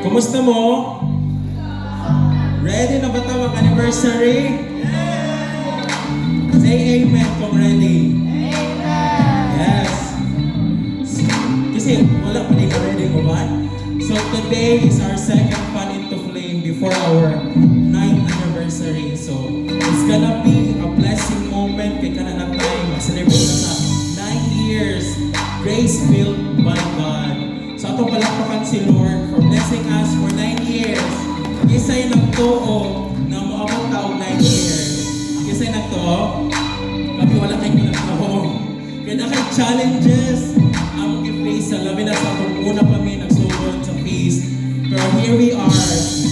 Kumusta mo? Ready na ba ito mag-anniversary? Say amen kung ready. Yes. Kasi wala pa din ready mo ba? So today is our second Fan into Flame before our 9th anniversary. So it's gonna be a blessing moment kay kanana tayo mag-celebrate na sa 9 years grace-filled by God. So atong palakpakan si Lord for blessing us for 9 years. Kisa'y nagtuo na maabot taong 9 years. Kisa'y nagtuo, kami wala kayo nagtuo. Kaya na kay challenges, ang i-face sa labi na sa atong una pa may nagsugod sa feast. Pero here we are.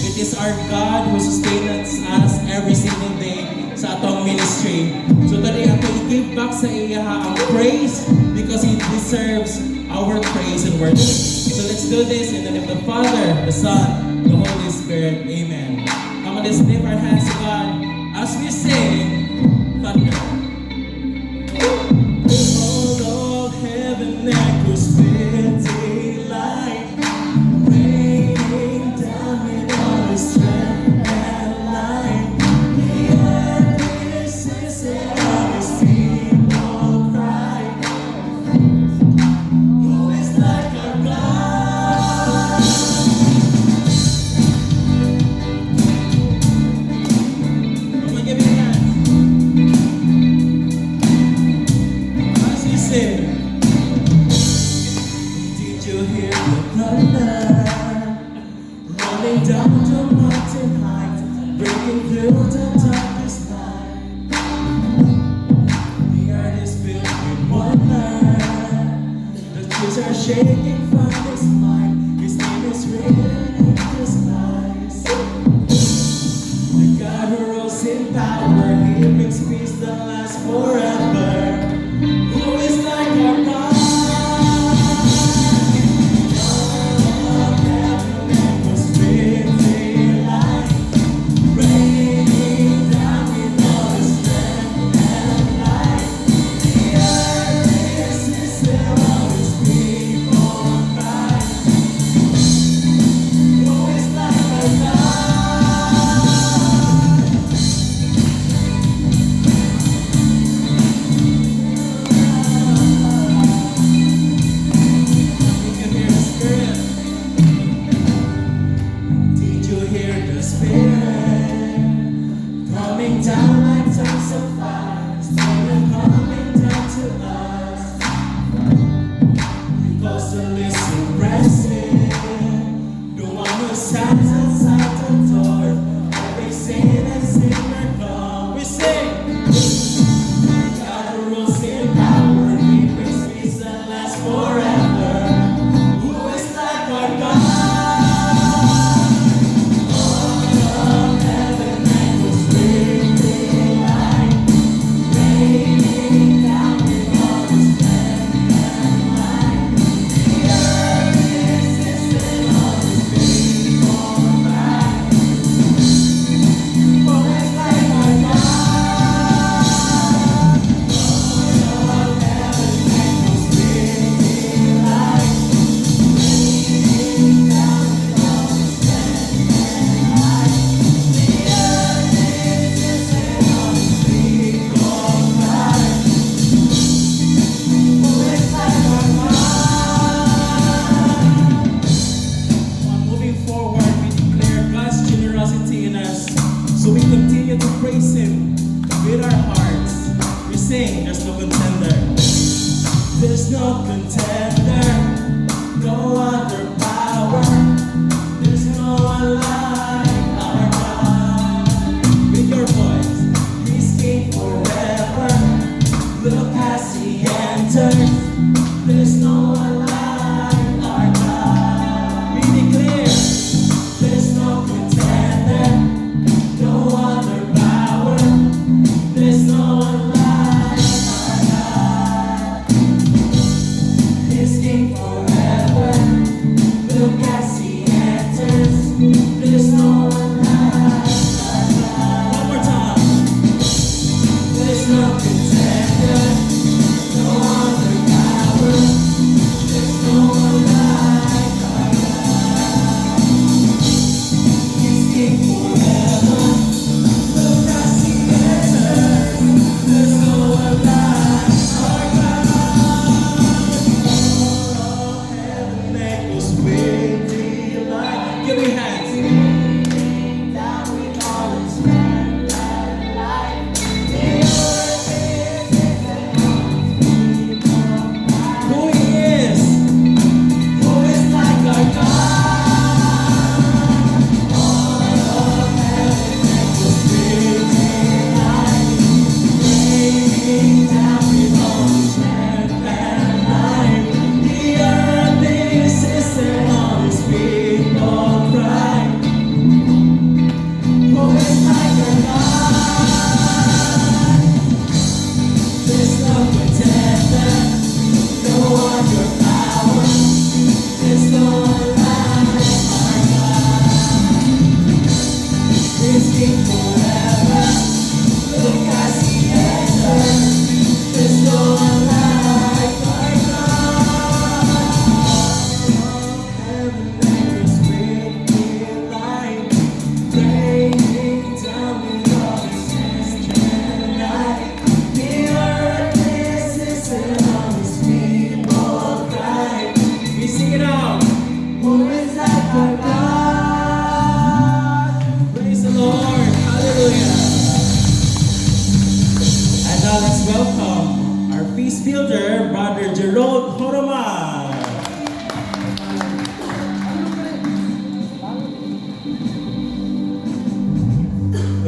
It is our God who sustains us every single day sa atong ministry. So today, ako i-give back sa iya ang praise because He deserves our praise and worship. So let's do this in the name of the Father, the Son, the Holy Spirit. Amen. Come on, let's lift our hands to God as we sing Thunder. All of heaven echoes fitting light, raining down in all His strength and light. The earth is singing, all His people cry. Who is like our God? Come on, give me a hand.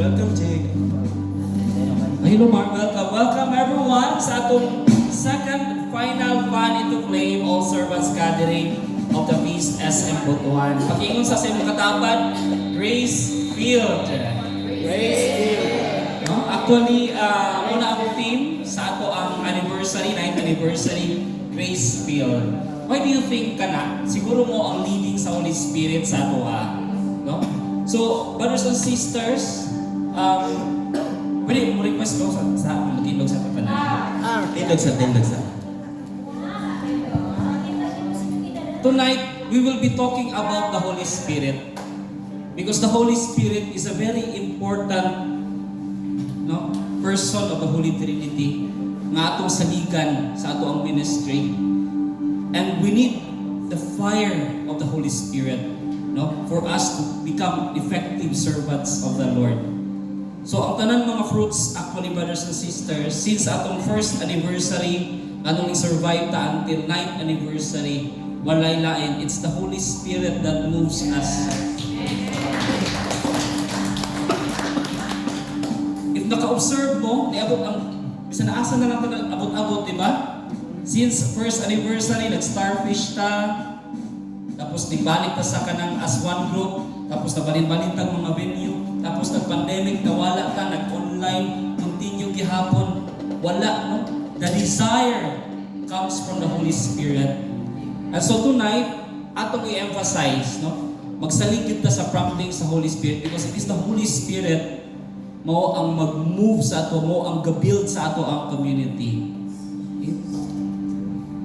Welcome, Jake. Hello, Mark. Welcome. Welcome, everyone, sa atong second final Fan into Flame All Servants Gathering of the Feast SM Butuan. Pakingon sa imong katapat, Grace Field. Grace Field. No? Actually, muna ang theme sa ato ang anniversary, 9th anniversary, Grace Field. Why do you think ka na? Siguro mo ang leading sa Holy Spirit sa ato, no? So, brothers and sisters, pwede mo request ko sa matindog sa tapanan. Tindog sa. Tonight, we will be talking about the Holy Spirit. Because the Holy Spirit is a very important person of the Holy Trinity nga atong saligan sa ato ang ministry. And we need the fire of the Holy Spirit for us to become effective servants of the Lord. So ang tanan mga fruits, actually brothers and sisters, since atong first anniversary, anong i-survive ta until 9th anniversary, walay lain, it's the Holy Spirit that moves us. If naka-observe mo, niabot ang, bisa na asa na lang ito abot-abot, di ba? Since first anniversary, nag-starfish ta, tapos nibalik ta sa kanang as one group, tapos nabalin-balin tang mga venue, tapos nag-pandemic, nawala ka, nag-online, continue gihapon, wala, no? The desire comes from the Holy Spirit. And so tonight, atong i-emphasize, magsaligid ta sa prompting sa Holy Spirit because it is the Holy Spirit mo ang mag-move sa ato, mo ang ga-build sa ato ang community. Okay?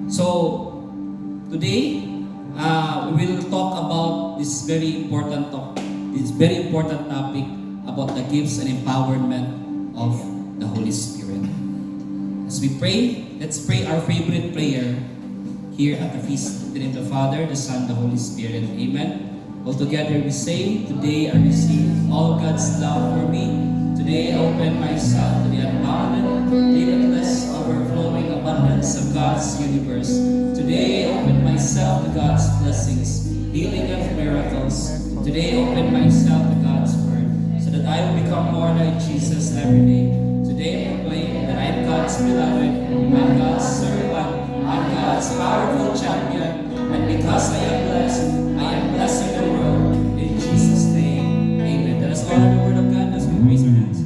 So, today, we will talk about this very important topic about the gifts and empowerment of the Holy Spirit. As we pray, let's pray our favorite prayer here at the feast. In the name of the Father, the Son, the Holy Spirit. Amen. All together we say, today I receive all God's love for me. Today I open myself to the unbounded, limitless, overflowing abundance of God's universe. Today I open myself to God's blessings, healing and miracles. Today I open myself to God's word, so that I will become more like Jesus every day. Today I proclaim that I am God's beloved, I'm God's servant, I'm God's powerful champion, and because I am blessing the world. In Jesus' name, amen. Let us honor the word of God as we raise our hands.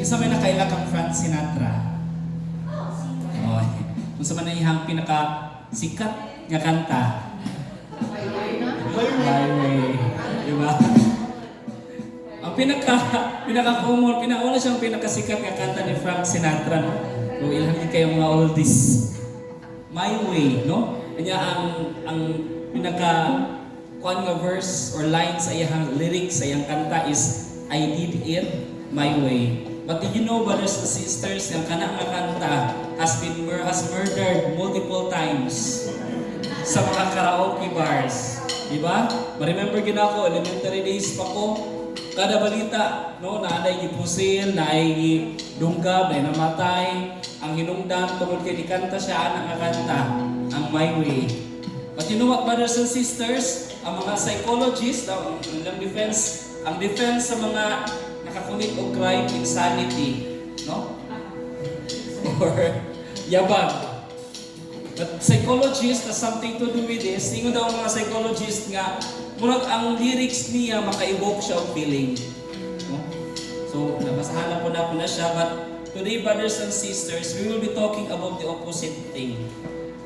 Isa may nakaila kang Frank Sinatra. Oh, kung sa manayihang pinaka-sikat nga kanta. Highway. Diba? Ang pinaka-common, wala siyang pinakasikat nga kanta ni Frank Sinatra, no? So, ilhangin kayo mga oldies. My Way, no? Kanya ang pinaka-kuan nga verse or line sa iyang lyrics sa iyang kanta is, I did it my way. But did you know, brothers and sisters, yung kanang nga kanta has murdered multiple times sa mga karaoke bars. Diba? Ma-remember gina ko, elementary days pa ko, kada balita, naanay gipusil, naay dunggab, naay namatay, ang hinungdan, tungkol kay ikanta siya, anak nga kanta, ang My Way. But you know what, brothers and sisters, ang mga psychologists, ang defense sa mga nakakulit o crime, insanity, no? Or yabag. But psychologist has something to do with this. Tingnan daw mga psychologist nga, murag ang lyrics niya maka-evoke siya ang feeling. No? So, nabasahan na po na siya. But today, brothers and sisters, we will be talking about the opposite thing.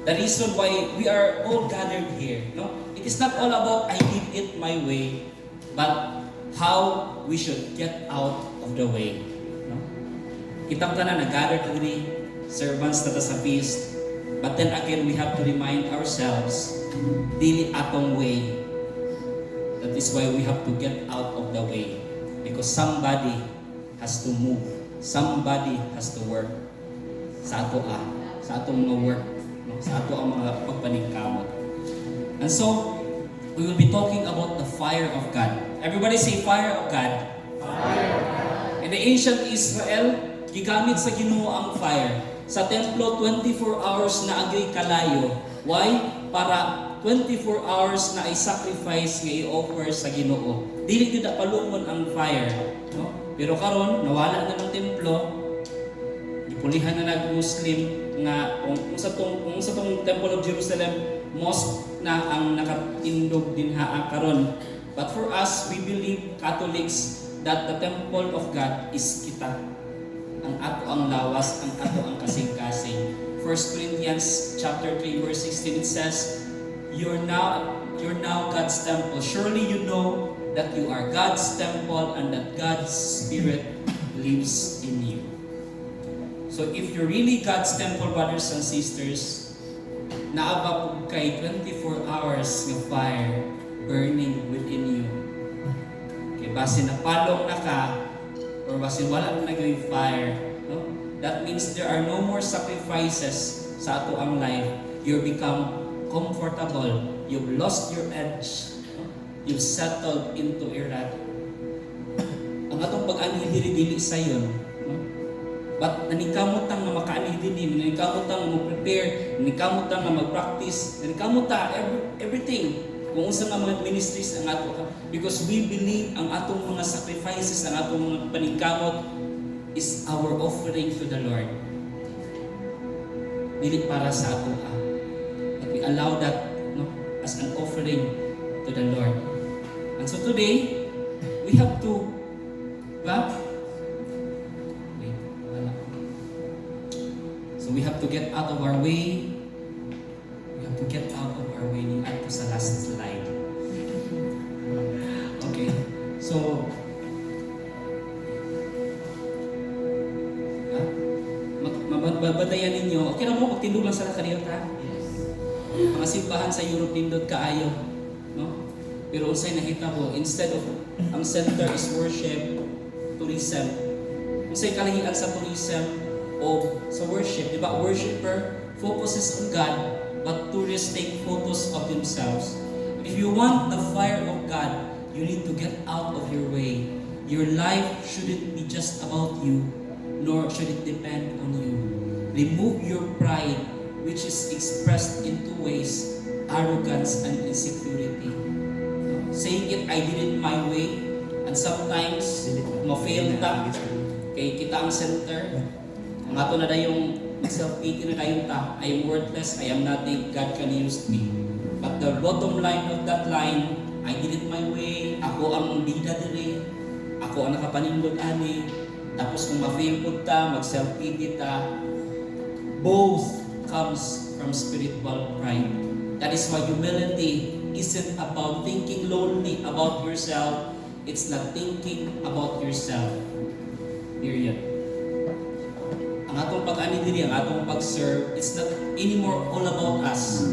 The reason why we are all gathered here. No? It is not all about I did it my way, but how we should get out of the way. No? Kitang tanan na-gather today, servants na sa feast. But then again, we have to remind ourselves, dili atong way. That is why we have to get out of the way. Because somebody has to move. Somebody has to work. Sa atong mga work. No? Sa ato ang mga pagpaningkamot. And so, we will be talking about the fire of God. Everybody say fire of God. Fire of God. In the ancient Israel, gigamit sa Ginoo ang fire. Sa templo, 24 hours na agay kalayo. Why? Para 24 hours na ay sacrifice nga i-offer sa Ginoo. Dili gyud palungon ang fire, no? Pero karon nawala na ng templo. Gipulihan na nag-Muslim nga kung sa tong Temple of Jerusalem, mosque na ang nakatindog dinha karon. But for us, we believe Catholics that the temple of God is kita. Ang ato ang lawas, ang ato ang kasing-kasing. 1 Corinthians chapter 3 verse 16, it says, You're now God's temple. Surely you know that you are God's temple and that God's Spirit lives in you. So if you're really God's temple, brothers and sisters, naaba po kay 24 hours ng fire burning within you. Okay, base napalong na ka, or base wala na nagawing fire, no? That means there are no more sacrifices sa ato ang life. You become comfortable. You've lost your edge. No? You've settled into irad. Ang atong pag-anhi dili sa yon. No? But nanikamutang na makaanhi din, nanikamutang na mag-prepare, nanikamutang na mag-practice, nanikamutang everything. Kung unsa nga mga ministries ang ato. Because we believe ang atong mga sacrifices, ang atong mga paningkamot is our offering to the Lord. Dili para sa ato. But we allow that, no, as an offering to the Lord. And so today, we have to, So we have to get out of our way. We have to get out of our way. At to sa last slide. Okay. So, mababadayan ninyo. Okay na mo, magtindog lang sa kaniyot ha? Mga simbahan sa Europe nindot kaayo. No? Pero unsay nakita ko, instead of ang center is worship, tourism. Unsay kalahian sa tourism o sa worship, di ba? Worshipper focuses on God, but tourists take photos of themselves. If you want the fire of God, you need to get out of your way. Your life shouldn't be just about you, nor should it depend on you. Remove your pride, which is expressed in two ways, arrogance and insecurity. Saying it, I did it my way, and sometimes, ma-fail ta. Kay kita ang center. Ang ato na dayong self-pity na dayong ta, I am worthless, I am nothing, God can use me. But the bottom line of that line, I did it my way, ako ang bida dire, ako ang nakapanindot ani, tapos kung ma-fail po ta, mag-self-pity ta, both comes from spiritual pride. That is why humility isn't about thinking lonely about yourself, it's not thinking about yourself. Period. Ang atong pag-ani diri, ang atong pag-serve, it's not anymore all about us.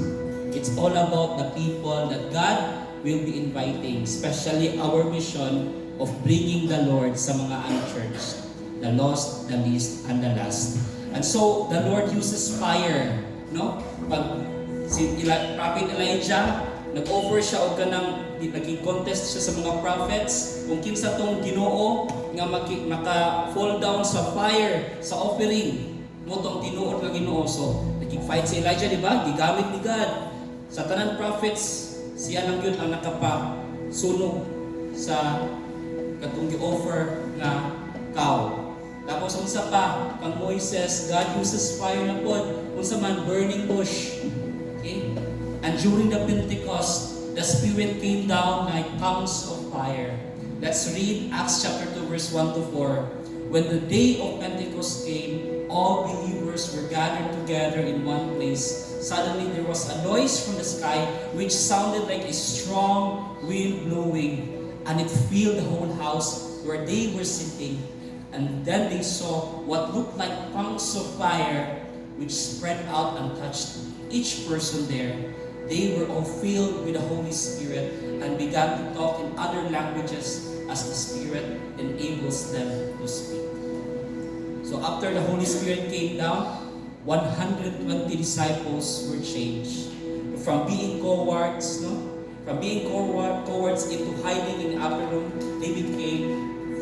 It's all about the people that God will be inviting, especially our mission of bringing the Lord sa mga unchurched, the lost, the least, and the last. And so, the Lord uses fire, no? Pag si Prophet Elijah, nag-offer siya og kanang naging-contest siya sa mga prophets kung kinsa tong Ginoo nga maka-fall down sa fire sa offering mo tong tinuod nga Ginoo. So naging-fight si Elijah, di ba? Gigamit ni God sa tanan prophets, siya lang yun ang nakapasunog sa katong gi-offer nga cow. Tapos unsa pa kang Moises, God uses fire na pod, unsa man burning bush. Okay? And during the Pentecost, the Spirit came down like tongues of fire. Let's read Acts chapter 2 verse 1 to 4. When the day of Pentecost came, all believers were gathered together in one place. Suddenly there was a noise from the sky which sounded like a strong wind blowing, and it filled the whole house where they were sitting. And then they saw what looked like tongues of fire which spread out and touched each person there. They were all filled with the Holy Spirit and began to talk in other languages as the Spirit enables them to speak. So after the Holy Spirit came down, 120 disciples were changed. From being cowards, cowards into hiding in the upper room, they became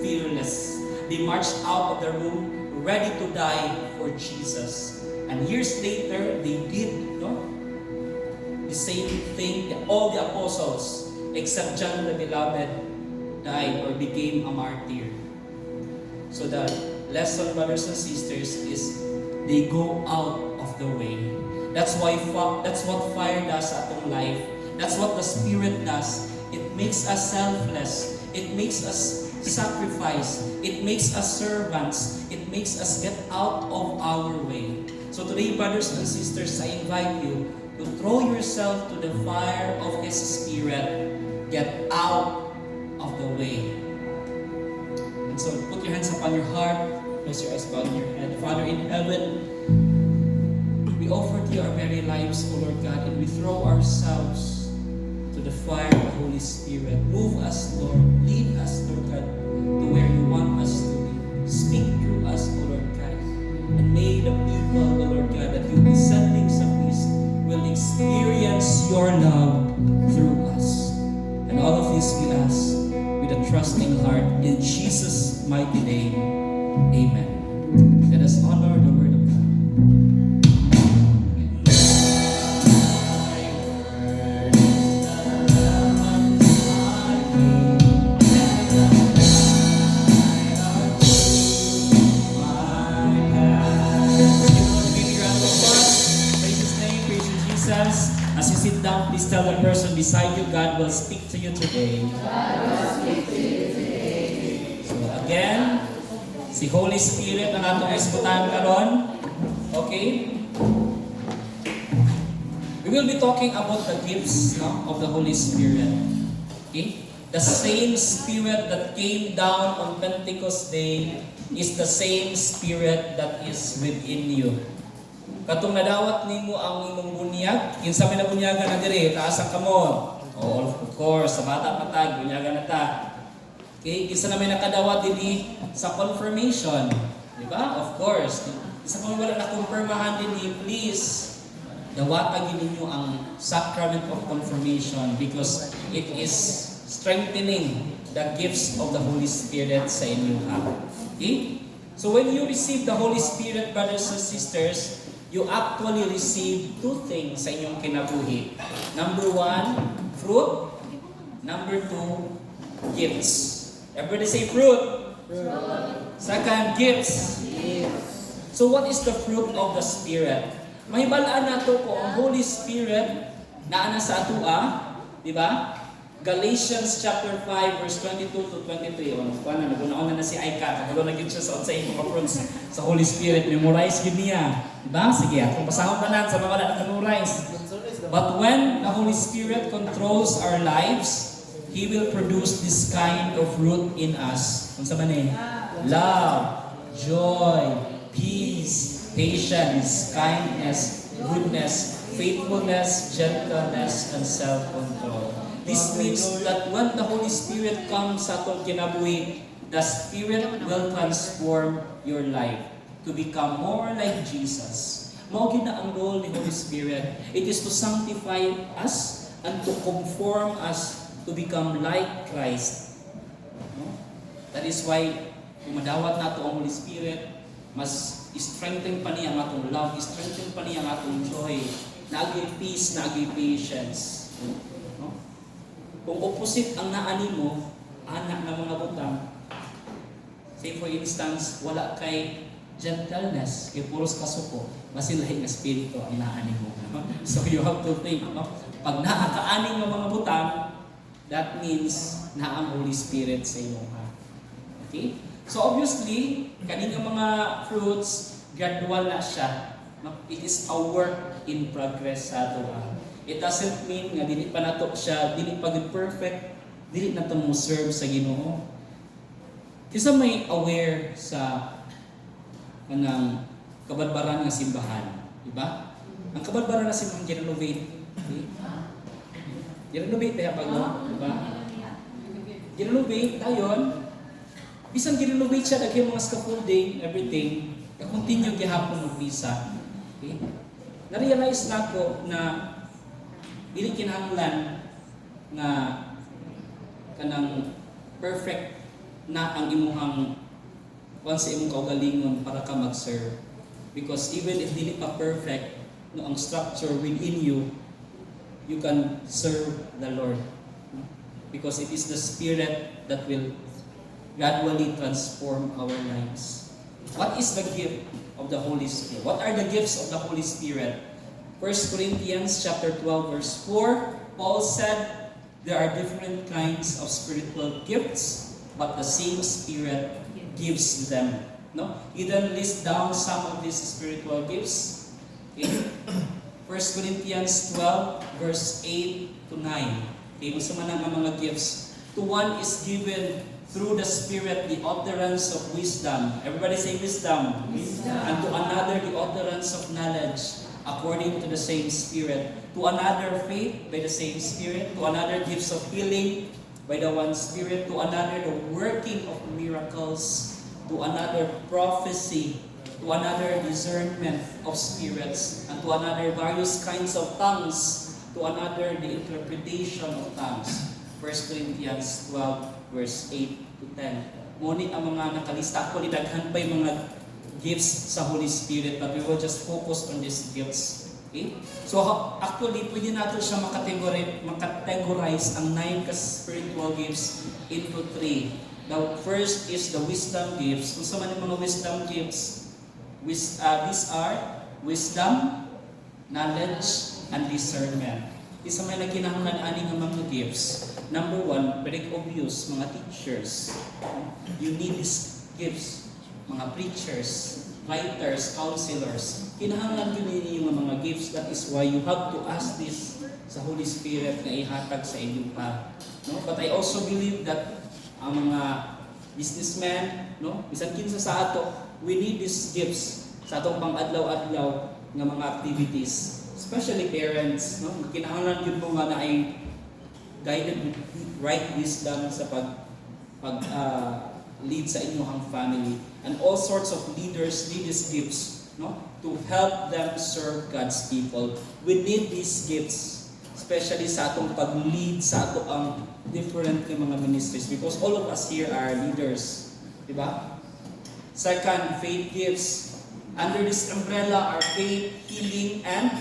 fearless. they marched out of the room ready to die for Jesus. And years later, they did the same thing that all the apostles, except John the Beloved, died or became a martyr. So the lesson, brothers and sisters, is they go out of the way. That's what fire does atong life. That's what the Spirit does. It makes us selfless. It makes us sacrifice. It makes us servants. It makes us get out of our way. So today, brothers and sisters, I invite you to throw yourself to the fire of His Spirit. Get out of the way. And so put your hands upon your heart. Close your eyes, bow your head. Father in heaven, we offer to you our very lives, O Lord God, and we throw ourselves to the fire of the Holy Spirit. Move us, Lord. Lead us, Lord God, to where you want us to be. Speak through us, O Lord God. And may the people, O Lord God, that you'll be sending sa peace will experience your love through us. And all of this we ask with a trusting heart in Jesus' mighty name. Amen. Let us honor the word of God. As you sit down, please tell the person beside you, God will speak to you today. So again, si Holy Spirit ang atong isputan karon. Okay? We will be talking about the gifts of the Holy Spirit. Okay? The same Spirit that came down on Pentecost Day is the same Spirit that is within you. Katong nadawat nimo ang imong bunyag, kinsa may nabunyagan na dire, taas ang kamot. Oh, of course, sa bata patag, bunyagan na ta. Okay, kinsa na may nakadawat dinhi sa confirmation, di ba? Of course. Kinsa may wala na kumpirmahan dinhi, please dawatan ninyo ang sacrament of confirmation because it is strengthening the gifts of the Holy Spirit sa inyo. Okay? So when you receive the Holy Spirit, brothers and sisters, you actually receive two things sa inyong kinabuhi. Number one, fruit. Number two, gifts. Everybody say fruit. Second, gifts. So what is the fruit of the Spirit? May balaan na to ko ang Holy Spirit na ana sa atua, di ba? Galatians chapter 5 verse 22 to 23. Kuan na naguna na si Aika, kagalo na gyud siya sa unsay pagka-pronounce sa Holy Spirit, memorize gyud niya. Diba? Sige, atong basahon tanan sa mga wala na-memorize. But when the Holy Spirit controls our lives, He will produce this kind of fruit in us. Unsa man ni? Love, joy, peace, patience, kindness, goodness, faithfulness, gentleness, and self-control. This means that when the Holy Spirit comes sa atong kinabuhi, the Spirit will transform your life to become more like Jesus. Mao gid na ang goal ni Holy Spirit. It is to sanctify us and to conform us to become like Christ. No? That is why kung madawat nato ang Holy Spirit, mas strengthen pa niya ang atong love, strengthen pa niya ang atong joy, naagay peace, naagay patience. No? Kung opposite ang naani mo, anak ng mga butang, say for instance, wala kay gentleness, kay puros kasuko, masilahi ng espiritu ang naani mo. So you have to think, no? Pag nakakaaning ng mga butang, that means na ang Holy Spirit sa iyo. Okay? So obviously, kanilang mga fruits, gradual na siya. It is a work in progress sa ato. It doesn't mean nga dili pa nato siya, dili pa gid perfect, dili nato mo serve sa Ginoo. Kisa may aware sa kanang kabadbaran nga simbahan, di ba? Ang kabadbaran nga simbahan girenovate. Okay? Girenovate kaya pag di ba? Girenovate dayon. Bisan girenovate siya daghay mga scaffolding, everything, ka-continue gihapon og visa. Okay? Na-realize nako na dili kinahanglan nga kanang perfect na ang imuhang kuan sa imong kaugalingon para ka mag-serve. Because even if dili pa perfect no ang structure within you, you can serve the Lord. Because it is the Spirit that will gradually transform our lives. What is the gift of the Holy Spirit? What are the gifts of the Holy Spirit? 1 Corinthians chapter 12 verse 4, Paul said, there are different kinds of spiritual gifts, but the same Spirit gives them. No? He then lists down some of these spiritual gifts. Okay? 1 Corinthians 12 verse 8 to 9. Okay, gusto man ang mga gifts. To one is given through the Spirit the utterance of wisdom. Everybody say wisdom. Wisdom. And to another the utterance of knowledge according to the same Spirit. To another faith by the same Spirit. To another gifts of healing by the one Spirit. To another the working of miracles. To another prophecy. To another discernment of spirits. And to another various kinds of tongues. To another the interpretation of tongues. 1 Corinthians 12 verse 8 to 10. Ngunit ang mga nakalista ako, daghan pa yung mga gifts sa Holy Spirit, but we will just focus on these gifts. Okay? So actually, pwede natin siya makategorize ang 9 spiritual gifts into 3. The first is the wisdom gifts. Kung sa man yung mga wisdom gifts, these are wisdom, knowledge, and discernment. Isa may naginahanglan ani nga mga gifts. Number 1, very obvious, mga teachers. You need these gifts. Mga preachers, writers, counselors. Kinahanglan yun yung mga gifts. That is why you have to ask this sa Holy Spirit na ihatag sa inyo pa. No? But I also believe that ang mga businessmen, no? Bisan kinsa sa ato, we need these gifts sa atong pang-adlaw-adlaw nga mga activities. Especially parents, no? Kinahanglan yun mo nga na ay guided with right wisdom sa lead sa inyong family. And all sorts of leaders need these gifts, no? To help them serve God's people. We need these gifts, especially sa atong pag-lead sa ato ang different ng mga ministries, because all of us here are leaders. Diba? Second, faith gifts. Under this umbrella are faith, healing, and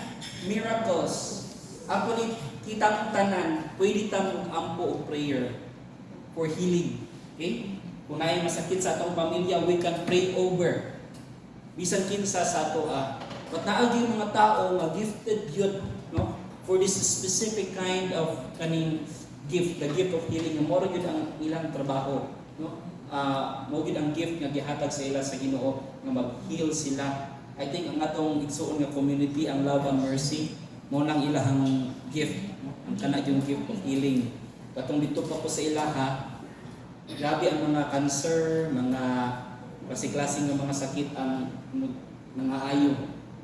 miracles. Actually, kitang tanan, pwede tang ampo of prayer for healing. Okay? Kung naay masakit sa atong pamilya, we can pray over. Bisan kinsa sa ato But naagi yung mga tao nga gifted yun, no? For this specific kind of kaning gift, the gift of healing, mo gyud ang ilang trabaho, no? Mo gyud ang gift nga gihatag sa ila sa Ginoo nga mag-heal sila. I think ang atong igsuon nga community, ang Love and Mercy, mo nang ilahang gift, no? Ang kana yung gift of healing. Katong dito pa ko sa ilaha, grabe ang mga cancer, mga klase-klase ng mga sakit ang nangaayo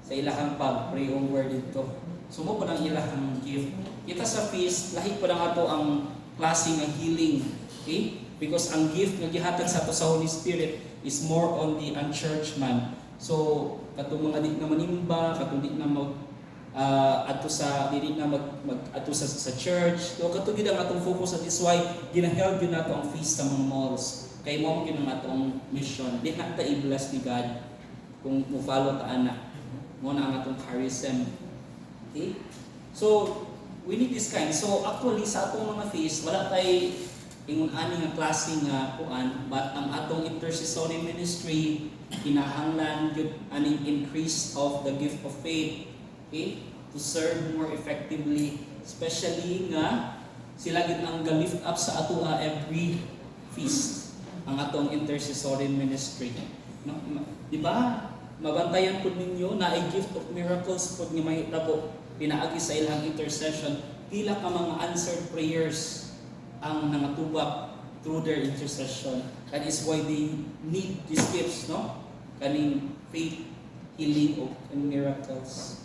sa ilahang pag-pray over dito. Sumo pa ng ilahang gift. Kita sa feast, lahi pa na ato ang klase ng healing. Okay? Because ang gift nga gihatag sa ato sa Holy Spirit is more on the unchurched man. So, katong mga di na manimba, katong di na ato sa dili na ato sa church. So kato gid ang atong focus, at is why ginaheld gyud nato ang feast sa mga malls. Kay mo gyud ang atong mission. Di na ta i-bless ni God kung mo follow ta ana. Mo na ang atong charism. Okay? So we need this kind. So actually sa atong mga feast wala tay ingon ani nga klase nga kuan, but ang atong intercessory ministry kinahanglan gyud aning increase of the gift of faith. Okay? To serve more effectively, especially nga sila gid ang ga-lift up sa ato every feast, ang atong intercessory ministry. No? Di ba? Mabantayan pud ninyo na ay gift of miracles pud nga mahita po pinaagi sa ilang intercession, pila ka mga answered prayers ang nangatubak through their intercession. That is why they need these gifts, no? Kaning faith, healing, and miracles.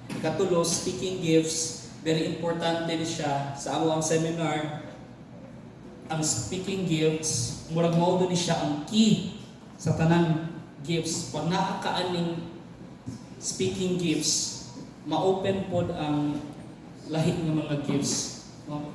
Ikatulo, speaking gifts, very important din siya sa among seminar. Ang speaking gifts, murag mao ni siya ang key sa tanang gifts. Pag nakakaaning speaking gifts, ma-open pod ang lahi ng mga gifts, no?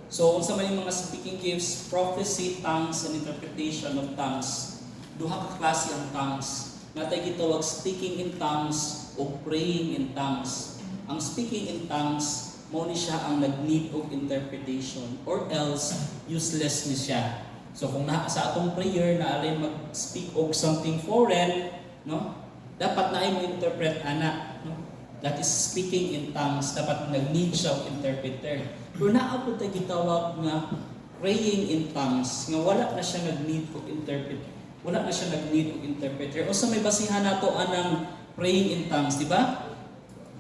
So, unsa man yung mga speaking gifts, prophecy, tongues, and interpretation of tongues. duha ka klase ang tongues. Natay gitawag speaking in tongues o praying in tongues. Ang speaking in tongues, mao ni siya ang nag-need of interpretation or else useless ni siya. So kung sa atong prayer na alay mag-speak og something foreign, no? Dapat na mo interpret ana, no? That is speaking in tongues. Dapat nag-need siya og interpreter. Pero naabot ta gitawag nga praying in tongues nga wala na siya nag-need og interpreter. Wala na siya nag-need og interpreter. O sa may basihan nato anang praying in tongues, di ba?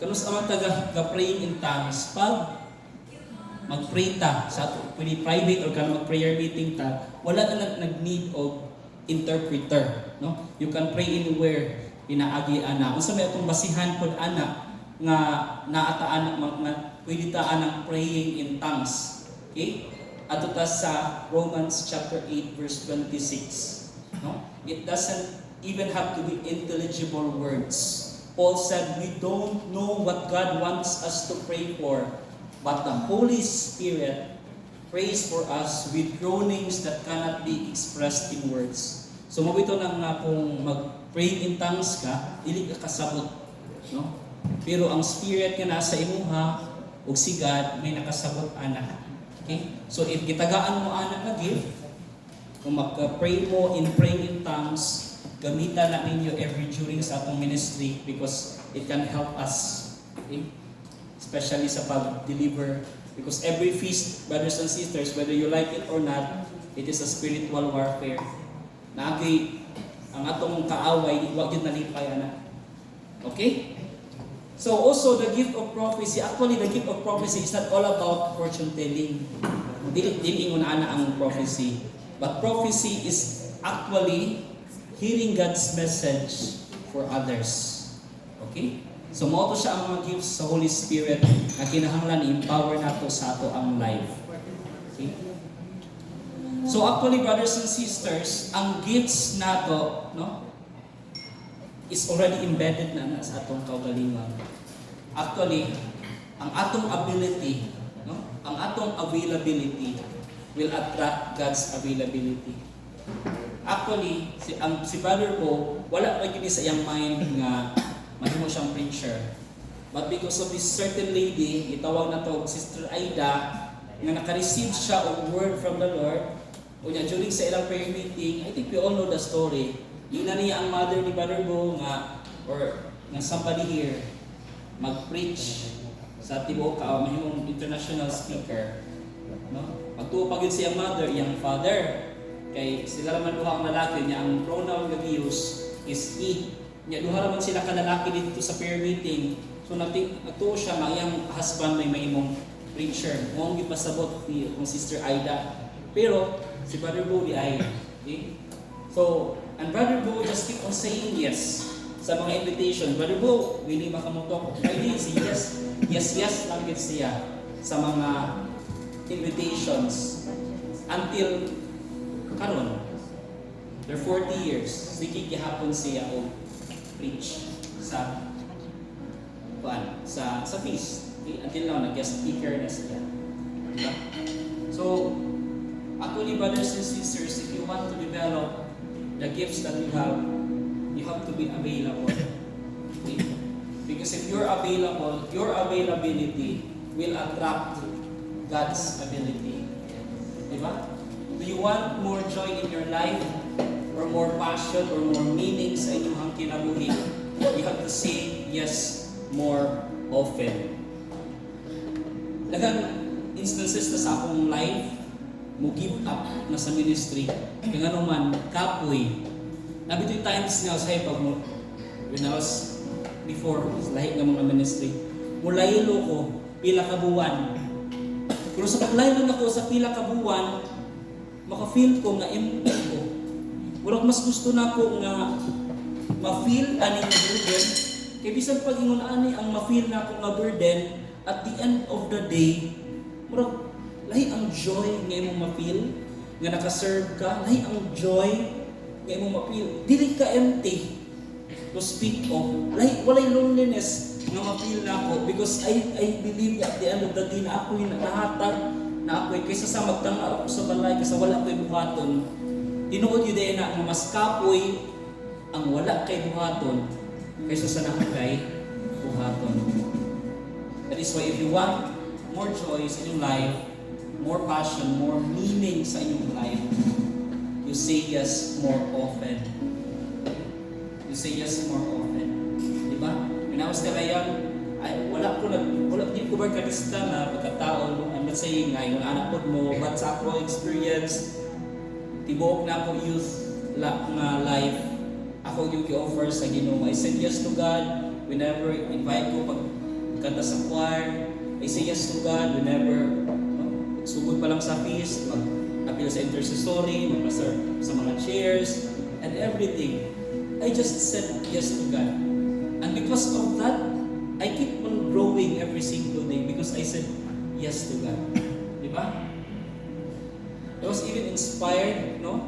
Kanus amang taga praying in tongues pag mag-pray ta sa pwede private or kan mag-prayer meeting ta, wala na nag-need og interpreter, no? You can pray anywhere pinaagi ana. Unsa may atong basihan pod ana nga naataan nga pwede ta anang praying in tongues. Okay? Ato ta sa Romans chapter 8 verse 26. No? It doesn't even have to be intelligible words. Paul said, we don't know what God wants us to pray for, but the Holy Spirit prays for us with groanings that cannot be expressed in words. So mabito lang nga kung mag-pray in tongues ka, dili ka kasabot. No? Pero ang Spirit nga nasa imuha, ug si God, may nakasabot ana. Okay? So if gitagaan mo ana nga gift, kung mag-pray mo in praying in tongues, gamitan na ninyo every during sa atong ministry because it can help us. Okay? Especially sa pag-deliver. Because every feast, brothers and sisters, whether you like it or not, it is a spiritual warfare. Naagi, ang atong kaaway, huwag yun nalipay na. Okay? So also the gift of prophecy, actually the gift of prophecy is not all about fortune telling. Dili ingon ana ang prophecy. But prophecy is actually hearing God's message for others. Okay? So mao to siya ang mga gifts sa Holy Spirit na kinahanglan i-empower nato sa ato ang life. Okay? So actually, brothers and sisters, ang gifts nato, no, is already embedded na sa atong kaugalingon. Actually, ang atong ability, no, ang atong availability will attract God's availability. Actually, si Brother Bo, wala pa yun sa iyang mind nga mahimo siyang preacher. But because of this certain lady, itawag na to Sister Aida, nga naka-receive siya of word from the Lord, o niya during sa ilang prayer meeting, I think we all know the story. Yun na niya ang mother ni Brother Bo nga, or nga somebody here, mag-preach sa tibuok ka, mahimong international speaker. No? Pagtuo pag yun siyang mother, iyang father, kay sila naman duha ang lalaki niya, ang pronoun nga use is he. Niya duha naman sila ka lalaki dito sa prayer meeting. So nagtuo siya nga iyang husband may mahimong preacher. Mo ang gipasabot ni Sister Aida. Pero si Brother Bo di ay. Okay? So, and Brother Bo just keep on saying yes sa mga invitation. Brother Bo, willing ba ka mo to? Pwede si yes. Yes lang gid siya sa mga invitations until karon. They're 40 years. Sige gihapon siya og preach sa feast. Okay? Until now, nag-guest speaker na siya. Diba? So, actually, brothers and sisters, if you want to develop the gifts that you have to be available. Okay? Because if you're available, your availability will attract God's ability. Diba? Do you want more joy in your life? Or more passion or more meaning sa inyong kinabuhi? You have to say yes more often. Daghang instances na sa akong life, mo give up na sa ministry. Kaya nga naman, kapoy. Nabito'y times nga sa pag mo, when I was before, lahi ng mga ministry, mulaylo ko, pila ka buwan. Pero sa paglaylo na ko sa pila ka buwan, maka-feel ko nga empty ko. Murag mas gusto na ko nga ma-feel ani nga burden. Kaya bisan pag-ingon ani ang ma-feel na ko nga burden, at the end of the day, murag lahi ang joy nga imong ma-feel, nga naka-serve ka, lahi ang joy nga imong ma-feel. Dili ka empty to speak of. Lahi, walay loneliness nga ma-feel na ako because I believe at the end of the day na ako'y nahatag, na ako'y kaysa sa magtanga ako sa balay, kaysa wala ako'y buhaton, tinuod yun din na mas kapoy ang wala kay buhaton kaysa sa nakakay buhaton. That is why if you want more joy sa inyong life, more passion, more meaning sa inyong life, you say yes more often. You say yes more often. Diba? When I was still young, wala din ko ba kadista na pagkataon. I'm not saying nga yung anak ko mo, but sa ako experience, tibuok na ako youth nga life, ako yung i-offer sa Ginoo. I said yes to God whenever invite ko pagkanta sa choir. I say yes to God whenever sugod pa lang sa feast, mag-appeal sa intercessory, mag-pastor sa mga chairs, and everything. I just said yes to God. And because of that, I keep on growing every single day because I said yes to God. Diba? I was even inspired, no?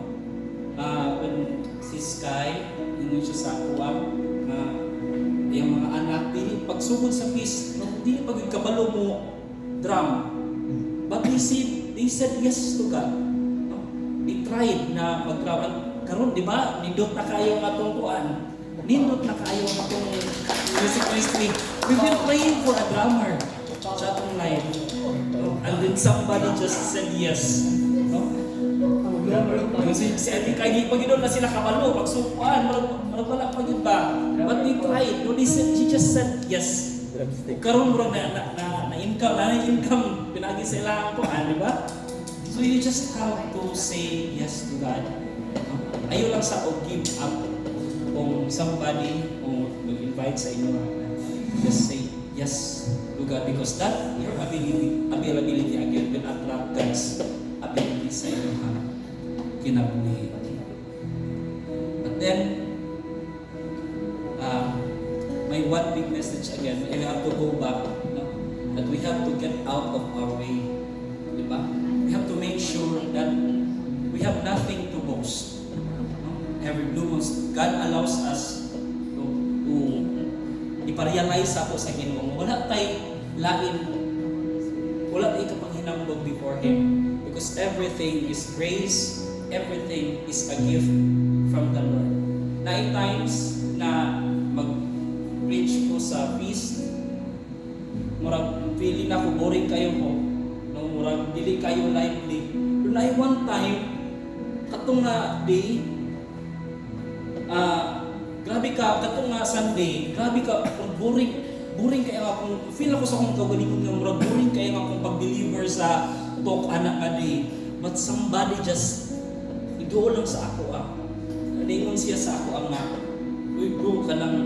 When si Sky, yun siya sa kuwang, yung mga anak, pagsugod sa feast, no? Hindi pagkabalo mo drum. But they said yes to God. No? They tried na mag-drum. Karon, di ba? Nindot na kayo ang atong kuan. Nindot na kayo ang atong music ministry. We've been praying for a drummer sa atong life. No? And then somebody just said yes. No? Si Ate Kay, pag na sila kabalo, pagsukuan, wala pa yun ba? But they tried. No, she just said yes. Karon mo na-income, pinagi sa ilang kuan, di ba? So you just have to say yes to God. Ayaw lang sa give up kung somebody mag-invite sa inyo, just say yes to God because that your availability again will attract God's ability sa inyo kinabuhi. But then my one big message again, we have to go back, no? That we have to get out of our way, diba? We have to make sure that we have nothing to boast. Every blue moon, God allows us to iparealize ako sa Ginoo. Wala tayo lain, wala tayo kapanghinambog before Him. Because everything is grace, everything is a gift from the Lord. Na at times na mag-preach ko sa feast, murag feeling na ko boring kayo mo, murag dili kayo lively. Pero na one time, katong nga day, grabe ka, katong nga Sunday, grabe ka, boring kaya nga, kung feel ako sa akong kagalikod nga, murag boring kaya nga kung pag-deliver sa talk anak nga day. But somebody just, iduo lang sa ako nalingon siya sa ako nga, uy bro, kanang,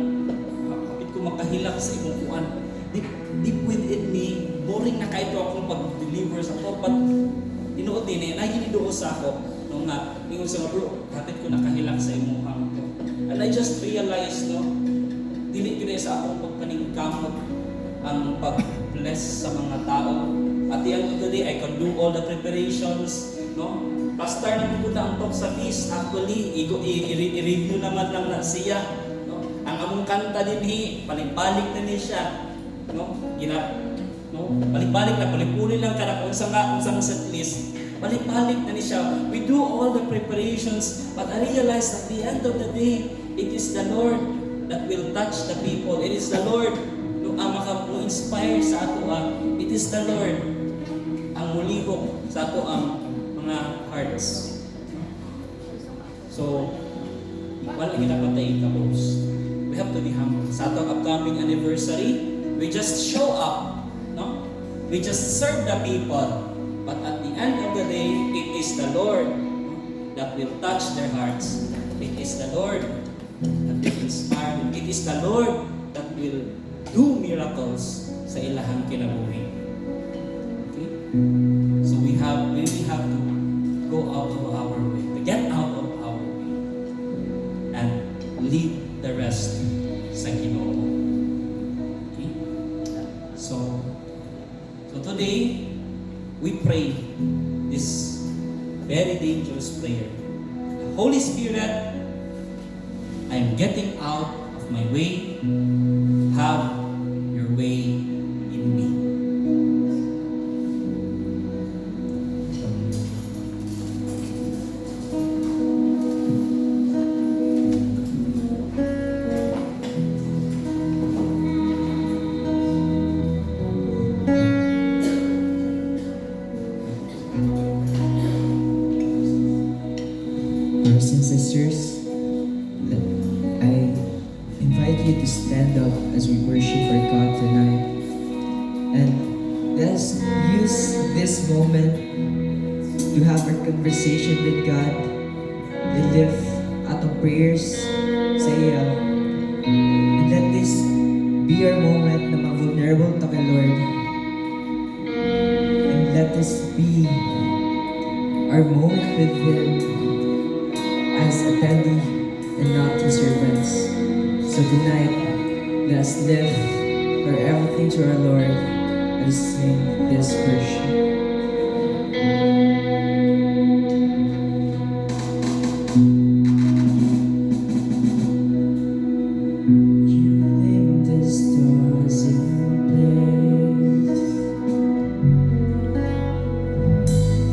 kapit ko makahilak sa imong kuan. Deep within me, boring na kahit akong pag-deliver sa talk, but tinuod din naginiduo sa ako. No nga, ingon sa bro, kapit ko nakahilak sa imong to. And I just realized, no, dili gyud sa akong pagpaningkamot ang pag-bless sa mga tao. At the end of the day, I can do all the preparations, no? Pastor na pupunta ang talk sa feast, actually, i-review naman lang na siya, no? Ang among kanta din balik-balik na niya siya, no? Balik-balik na, palipuli lang ka na kung isang set list. Balik-balik na niya siya. We do all the preparations, but I realize at the end of the day, it is the Lord that will touch the people. It is the Lord ang maka-inspire sa ato. It is the Lord ang mulihok sa ato ang mga hearts. So, wala ginapatay ka-boast. We have to be humble. Sa ato upcoming anniversary, we just show up. No? We just serve the people. But at the end of the day, it is the Lord that will touch their hearts. It is the Lord that will inspire them. It is the Lord that will do miracles sa ilahang kinabuhi. Okay? So we really have to go out of our way, to get out of our way, and leave the rest sa Ginoo. Okay? So today, we pray this very dangerous prayer. Holy Spirit, I'm getting out of my way. Have your way in me. brothers and sisters, I invite you to stand up as we worship our God tonight. And let's use this moment to have our conversation with God. We lift atong prayers sa iya. And let this be our moment na ma-vulnerable to kay Lord. And let this be our moment with Him as attendee and not His servants. So tonight, let's lift our everything to our Lord and sing this worship. You name the stars in place.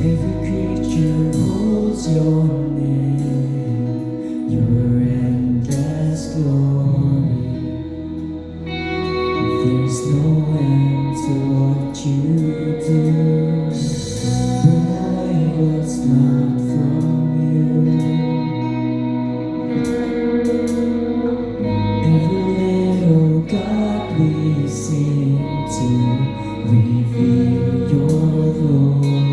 Every creature holds your name, your endless glory. There's no end to what you do. Provide what's not from you. Every little God we sing to reveal your glory.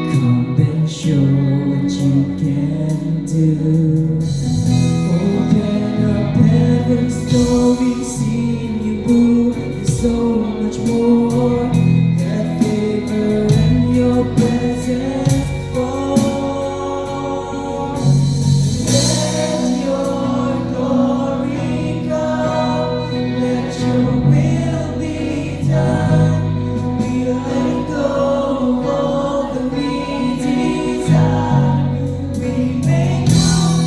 Come and show what you can do. Open up heaven's door, we've seen you move. There's so much more. That favor and your presence fall. Let your glory come. Let your will be done. We let go of all that we desire. We make room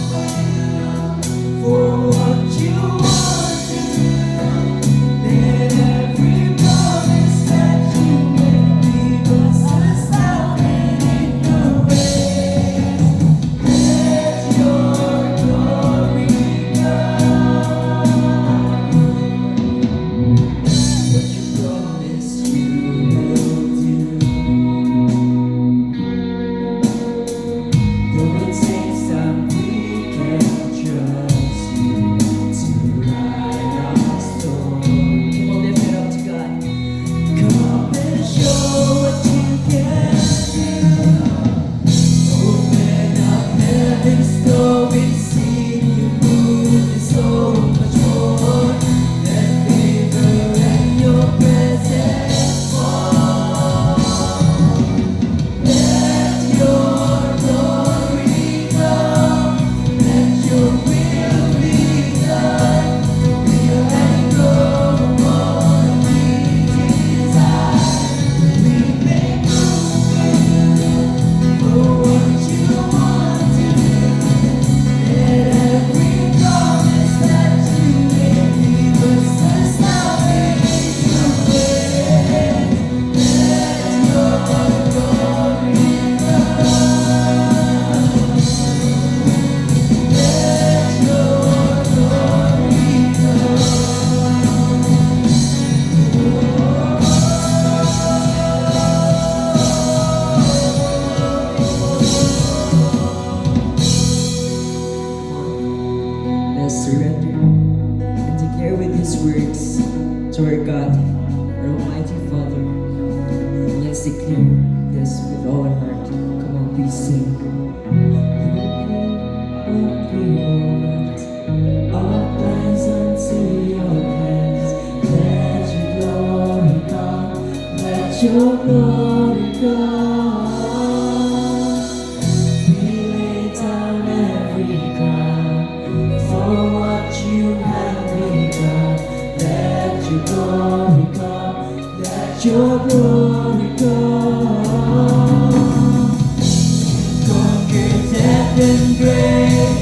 for what you want to do. Let every promise that you make leave us astounded in your ways. Let your glory come. What you promise you will do. Though it takes time, we can trust you to write our story. Come on, lift it up to God. Come and show what you can do. Open up heaven's door, we've seen you move. There's so much more. Let favor and your presence fall. Let your glory come. Let your will be done. We let go of all we desire. We make room for what you want to do. Let every promise that you make leave us astounded in your ways. Let your glory come. Let your glory come. Let's surrender and declare with these words to our God, our Almighty Father. Let's declare this with all our heart. Come on, please sing. What we want, our plans unto your hands. Let your glory come. Let your glory come. We lay down every crown for what you have begun. Let your glory come. Let your glory come. Conquer death and grave.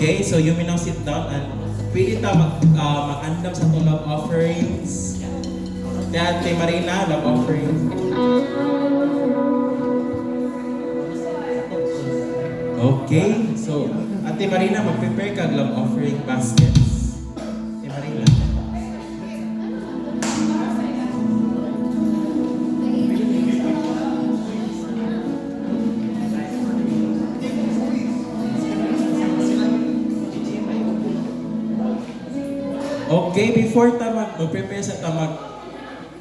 Okay, so you may now sit down and pwede ta mag-andam sa itong love offerings. Ate Marina, love offering. Okay, so Ate Marina, mag-prepare ka love offering baskets. Ate Marina. Okay, before ta mag-prepare sa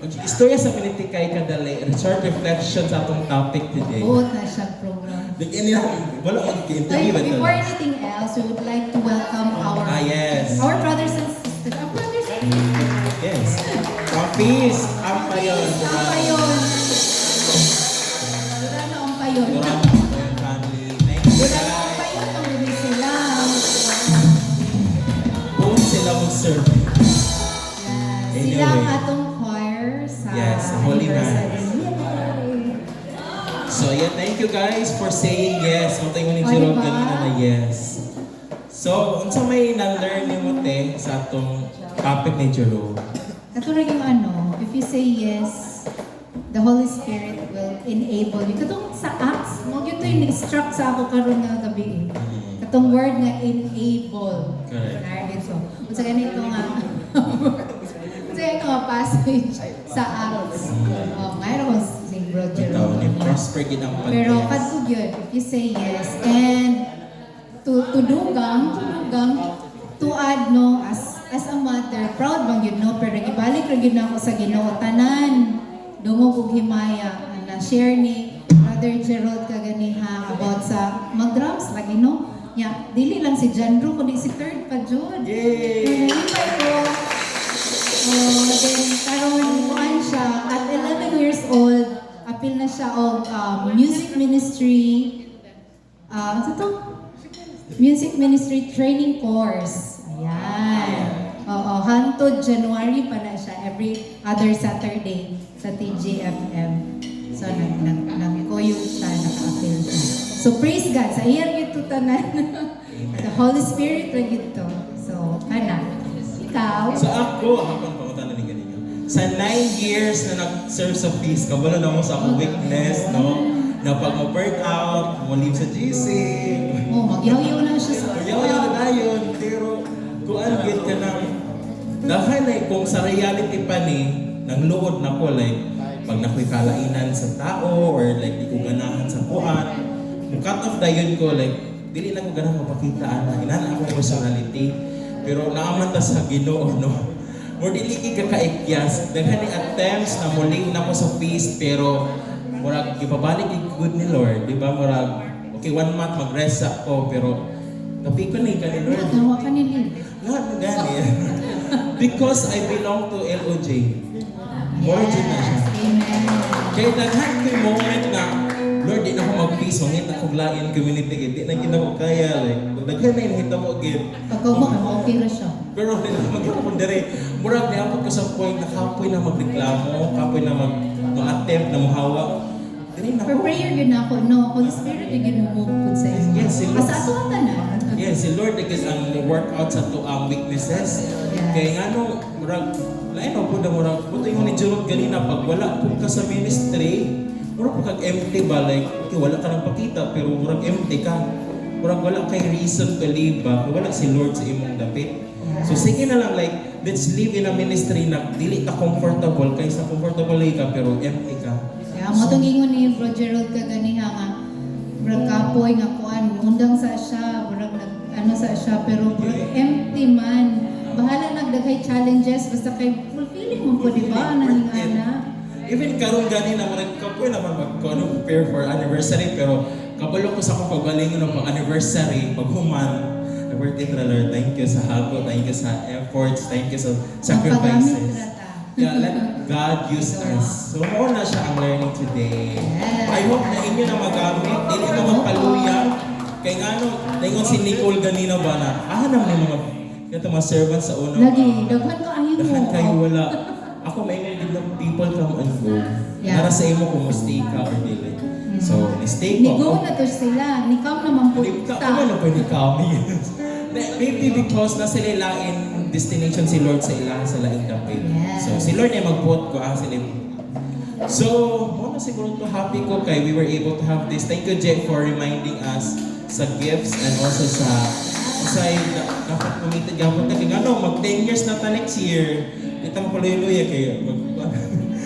istorya sa Pilitikay kadali, short reflection sa atong topic today. Buot na siya program. Bigyan nila, wala akong So, interview ito. before anything else, we would like to welcome Yes. our brothers and sisters. Our brothers and sisters. Yes. Kapis, Ampayon. Ampayon. Durano Ampayon. Durano Ampayon family. Thank you Durano guys. Ampayon, ang gabi sila. Both sila mag-serve. Sila ang Anyway. atong choir sa Yes, sa Holy anniversary. Mass. Yay! So yeah, thank you guys for saying yes. Kung tayo ni O, Jerome diba? kanina na yes. So, unsa may na-learn ni mo te sa atong topic ni Jerome? Katulad yung if you say yes, the Holy Spirit will enable you. Katong sa Acts, mo yun ito yung instruct sa ako karon nga gabi. Katong word nga enable. Correct. Naragin so. Unsa ganito nga unsa ganito nga passage sa Acts. Mayroon si Bro Ito, Jerome. ni prosper gid ang Pero pag-yes. kadto yun, if you say yes, and tudugang, to add no, as a mother, proud bang yun no, pero gibalik ra gyud ako sa Ginoo tanan, dungog ug himaya na share ni Brother Gerald kaganiha about sa mag-drums lagi no. Ya, dili lang si Jandro kundi si third pa jud. Yay! Himay ko. Then karon kuan siya at 11 years old, apil na siya og music ministry. Ano to? Music Ministry Training Course. Ayan. Oo, hantod January pa na siya. Every other Saturday sa TGFM. So, nag-koyog siya, naka-appeal siya. So, praise God. Sa iyang ito tanan. The Holy Spirit rin ito. So, ikaw. So ako pangutan na ni ganito. Sa 9 years na nag-serve sa feast, kabalo na mo sa akong weakness, no? Na pag ma-burn out, mo leave sa GC. Magyaw-yaw na siya sa Yaw-yaw na dayon, pero kung gid ka ng dahan ay kung sa reality pa ni nang luod na ko like pag nakoy kalainan sa tao or like di ko ganahan sa kuan, cut off dayon ko like dili na ko ganahan mapakita ana inana akong personality pero naaman ta sa Ginoo no. Mo dili ka kaikyas daghan ni attempts na muling na ko sa feast pero murag gipabalik good ni Lord, di ba? Murag okay 1 month mag-rest ako pero gabi ko ni kani Lord. Nawa ka nila. Lahat ng gani. Because I belong to LOJ. More dyan na siya. Amen. Kaya daghan ko yung moment na Lord, di na ako mag-peace, mangit akong lain community, di na kita ko kaya. Like, daghan na yung hita mo again. Pagkawa, okay na siya. Pero di na mag-ipon dire. Murag niya ako sa point na kapoy na magreklamo, kapoy na mag-attempt na mahawa. Dili na For ko. prayer yun ako, no? Holy Spirit yung move po sa inyo. Yes, si Lord. Asa ato ang tanan. Yes, si Lord is ang workout sa to ang weaknesses. Yes. Kaya nga no, murag, lain ako po na murag, puto yung ni Jerome ganina, pag wala po ka sa ministry, murag po kag empty ba, like, okay, wala ka nang pakita, pero murag empty ka. Murag wala kay reason to live ba, wala si Lord sa imong dapit. So sige na lang, like, let's live in a ministry na dili ka comfortable, kaysa comfortable ka, pero empty ka. Kaya mo itong ingon ni Bro Gerald kaganiha nga, murag kapoy nga kuan, undang sa siya, murag sa siya, pero murag empty man. Bahala nagdaghay challenges, basta kay fulfilling mo po, di ba? Nangingana. Even karon gani na murag kapoy naman prepare for anniversary, pero kabalo ko sa akong pagbalingon ng pag-anniversary, paghuman. Birthday to the Lord, thank you sa hago, thank you sa efforts, thank you sa sacrifices. Yeah, let God use us. So, mauna siya ang learning today. I hope na inyo na magamit, dili na magpaluya. Kaya nga no, naingon si Nicole ganina ba na, naman yung mga servants sa unang Lagi, daghan ka ahin mo. daghan kayo wala. Ako maingon din ng people come and go. Yeah. Para sa imo kung stay ka or dili. So, stay ko. Ni go na to sila, ni kam naman po. Ano na pa ni kami? Maybe because na sila lain destination si Lord sa ilaha sa laing dapit. Yes. So si Lord ay mag-vote ko sila. So, mo na siguro to happy ko kay we were able to have this. Thank you, Jay, for reminding us sa gifts and also sa dapat committed gapon ta kay ano mag 10 years na ta next year. Kita mo paluya kay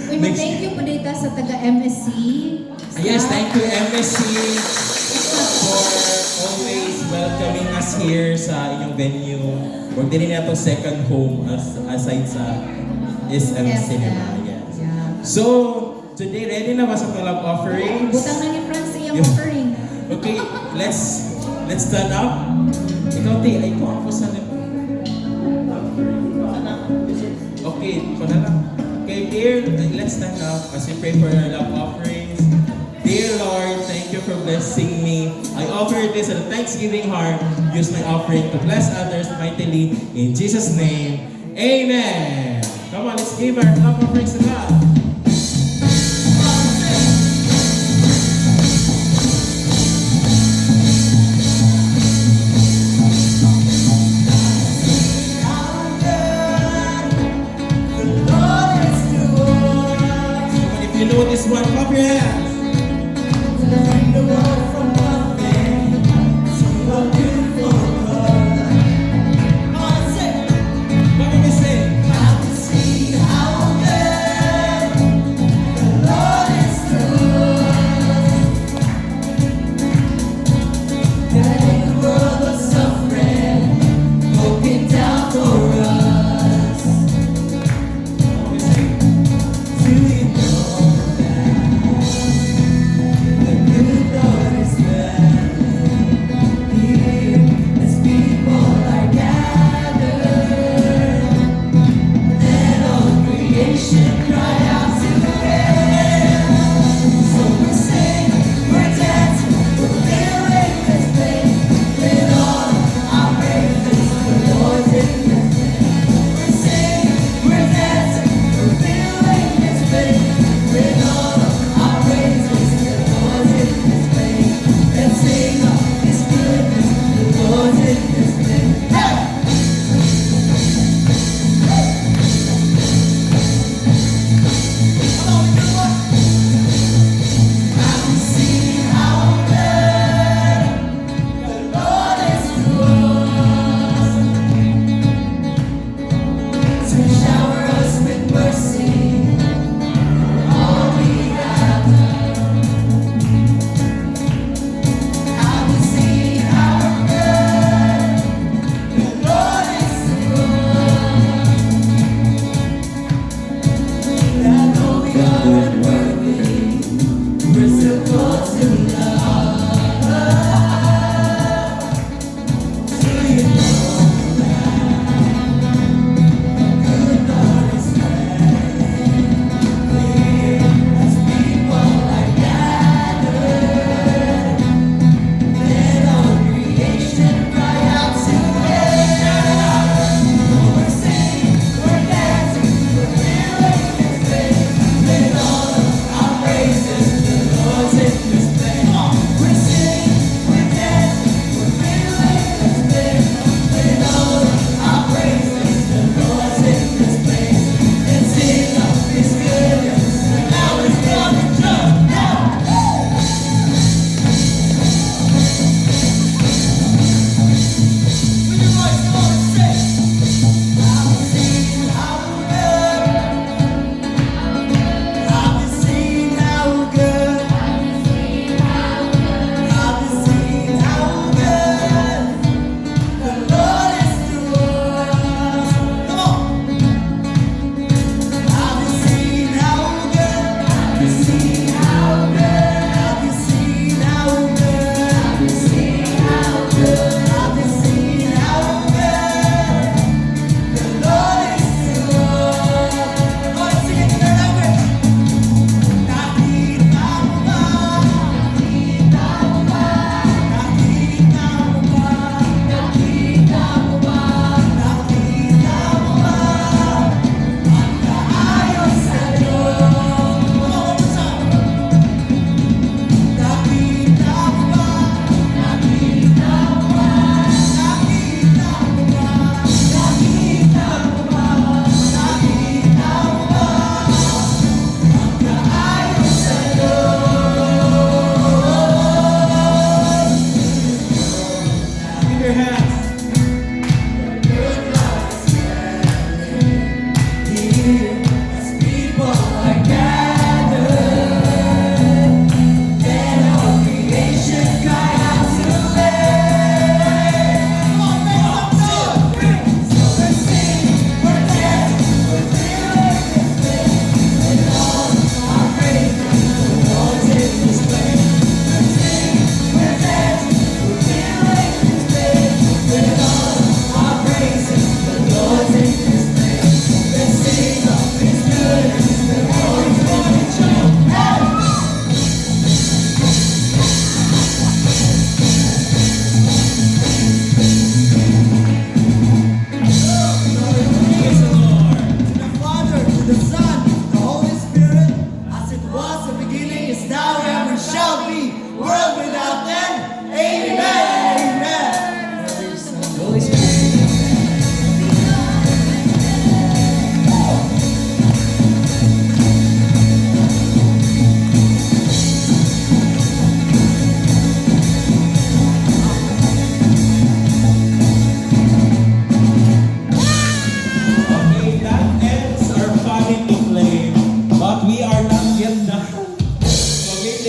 Uy, mag-thank you po dito sa taga-MSC. Yes, thank you MSC for always welcoming us here sa inyong venue. Huwag din na itong second home aside sa SM Cinema. Yes. Yeah. So, today ready na ba sa itong love offerings? Butang na ni Franz iyang Yeah. offering. Okay, let's stand up. Ikaw, Ti, ay ko ako sa Okay, ko na lang. Okay, dear, let's stand up as we pray for our love offerings. Dear Lord, thank you for blessing me. I offer this at a thanksgiving heart. Use my offering to bless others mightily. In Jesus' name, amen. Come on, let's give our love offerings to God. If you know this one, clap your hands. What do we say? What do we say?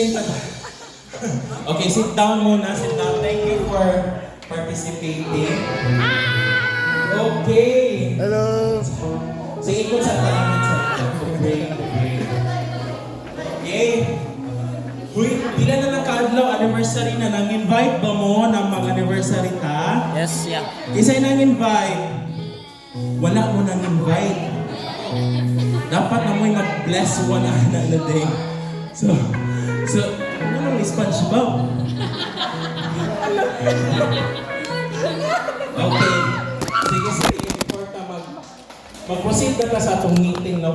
meeting pa tayo. Okay, sit down muna, sit down. Thank you for participating. Okay. Hello. Sige ko sa talaman sa break. Okay. Uy, pila na nakaadlaw, anniversary na. Nang-invite ba mo ng mga anniversary ta? Yes, yeah. Isa'y nang-invite. Wala mo nang-invite. Dapat na mo'y mag-bless one na day. So, ano nang SpongeBob? Okay. Sige, before ta mag-proceed na ta sa atong meeting na.